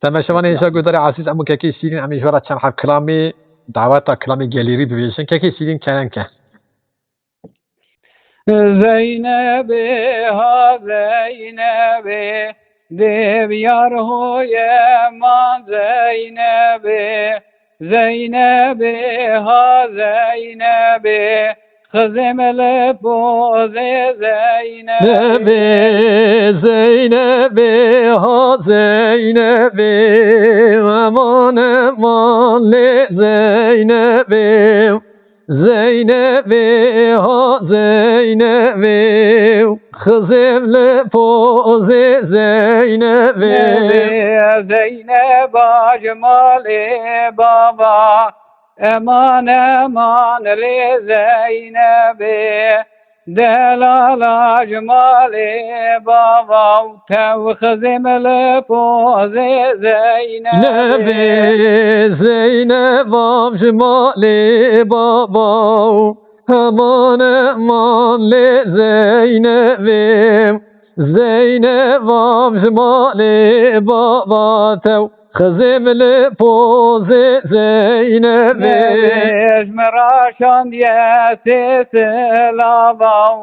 تماشا إنشاء قدر عزيز أمو كاكي سيرين أمي جورا كان حب كلامي دعوات كلامي جاليري ببيشن كاكي سيرين كان كان زينب ها زينب dev yar hoye man Zeynep'e Zeynep'e ha Zeynep'e Kızımlı boze Zeynep'e Zeynep'e ha Zeynep'e aman aman le Zeynep'e Zeynep'e ha Zeynep'e Kızımlı poze Zeynep'e Zeynep acmalı baba Eman eman le Zeynep'e Delal acmalı baba Tev kızımlı poze Zeynep'e Zeynep acmalı baba Aman aman le Zeynep'im Zeynep amcmalı baba tev Kızımlı poze Zeynep'im Ejmeraşan diyesi lavav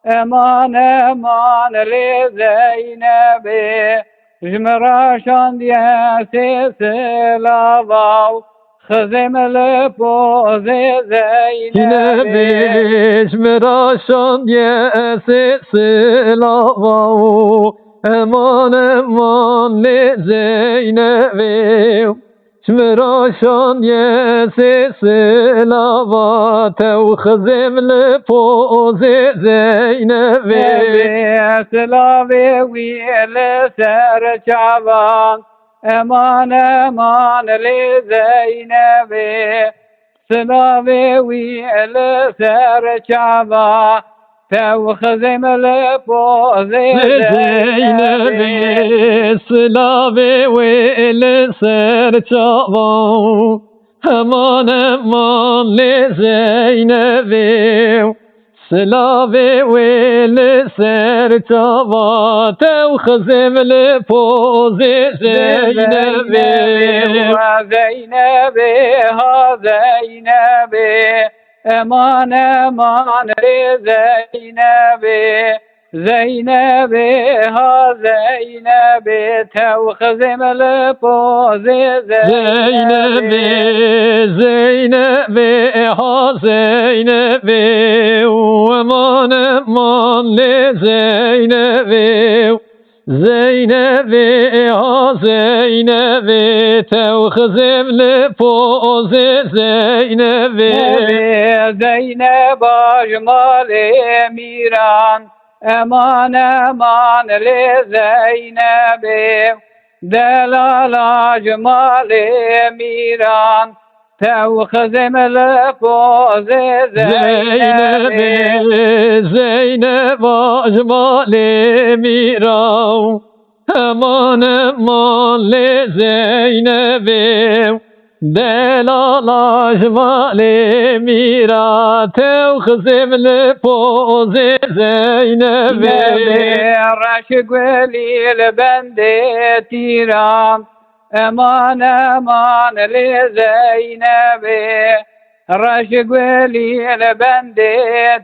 Eman eman le Zeynep'i Ejmeraşan diyesi lavav Kızımlı poze Zeynep'i Ejmeraşan diyesi lavav Eman eman le Zeynep'im Ejmeraşan diyesi lavav tev Kızımlı poze Zeynep'im Selave vile ser çavan Eman eman le Zeynep'e Selave vile ser çava Tev kızımlı poze Zeynep'e Selave vile ser çava Aman aman le Zeynep'e Selave vile ser çava Tev kızımlı poze Zeynep'e Zeynep'e ha Zeynep'e Eman eman le Zeynep'e Zeynep'e ha Zeynep'e Tev kızımlı poze Zeynep'e Zeynep'e ha Zeynep'e Aman aman le Zeynep'e Zeynep'e ha Zeynep'e tev kızımlı poze Zeynep'e Zeynep acmalı emiran Eman eman le Zeynep'e Delal acmalı emiran Tev kızımlı poze Zeynep'e Zeynep acmalı emiran Aman aman le Zeynep'e Delal acmalı emiran Tev kızımlı poze Zeynep'e Raşık velil bende tiran Eman eman le Zeynep'e Raşık velil bende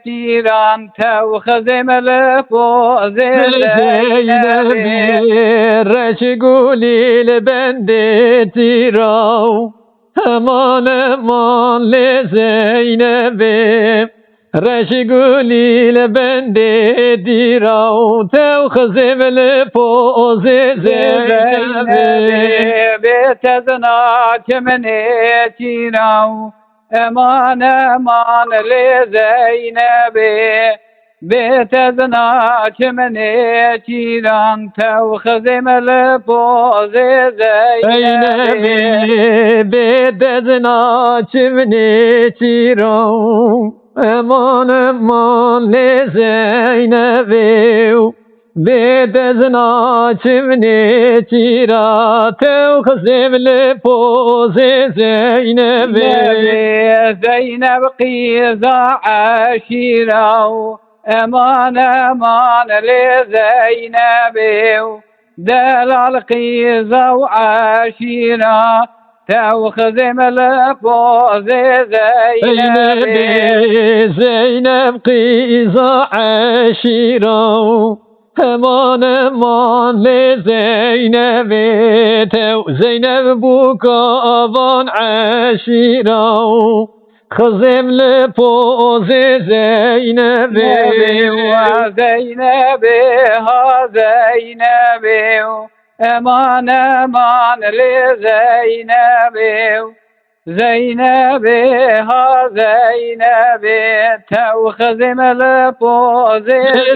tiran Tev kızımlı poze Zeynep'e Raşık velil bende tiran Aman aman le Zeynep'e Reşgül ile bende dirav tev kızımlı poze Zeynep'e Betezna kemene tirav Eman eman le Zeynep'e Betezna kemene tiran tev kızımlı poze Zeynep'e Betezna kemene tirav Aman aman le Zeynep'e Bedezna çimni çira tev kızımlı poze Zeynep'e Zeynep kıza aşirav Eman eman le Zeynep'e دلال قيزة وعشيرة تأخذ ملفوظ زينب زينب قيزة عشيرة امان امان لزينب تو زينب بوكابان عشيرة خزم لبوز زينب وزينب ها زينب امان امان لزينب زينب ها زينب تأخذ ملبوز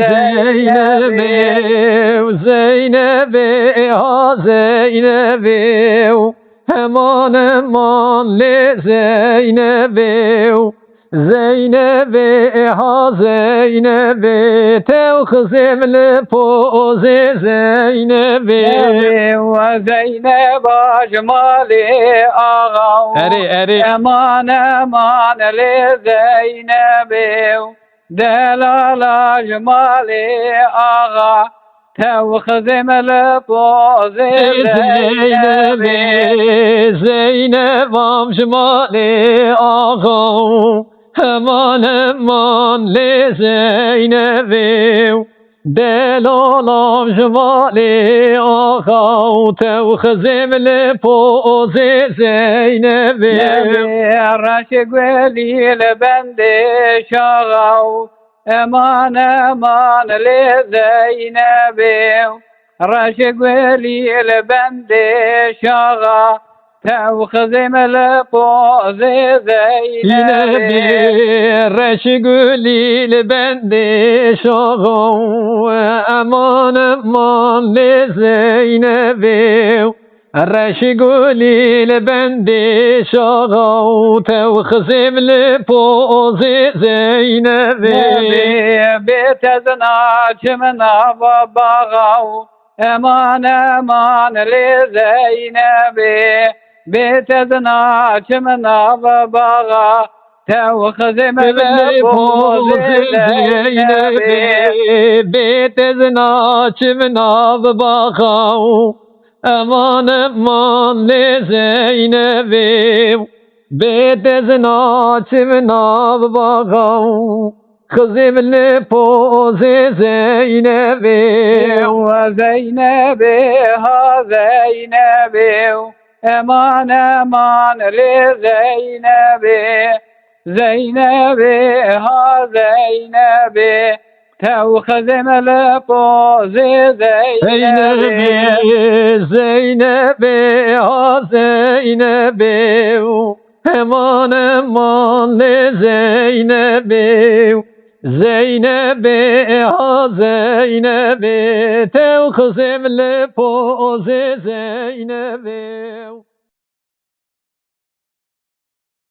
زينب وزينب ها زينب امان امان لزينب زينب ها زينب تأخذ ملبوز زينب وزينب أجمل أغا أري أمان أمان لزينب دلال أجمل أغا تأخذ ملبوز زينب زينب أجمل أغا امان امان لزينب دلال جمال آقا تأخذ لبوز زينب رشق ولي لبند شغو امان امان لزينب رشق ولي لبند شغو تأخذ ملبوز زينب رشقولي لبند شغو امان امان لزينب رشقولي لبند شغو تأخذ لبوز زينب بيت زناج من بغو امان امان لزينب بيت زناج من بغا تأخذ ملبوز زينب بيت زناج من بغا امان امان لزينب بيت زناج من بغا خزم لبوز زينب وزينب ها زينب امان امان لزينب زينب ها زينب تأخذ ملبوز زينب زينب ها زينب امان امان لزينب زينب ها زينب تأخذ لبوز زينب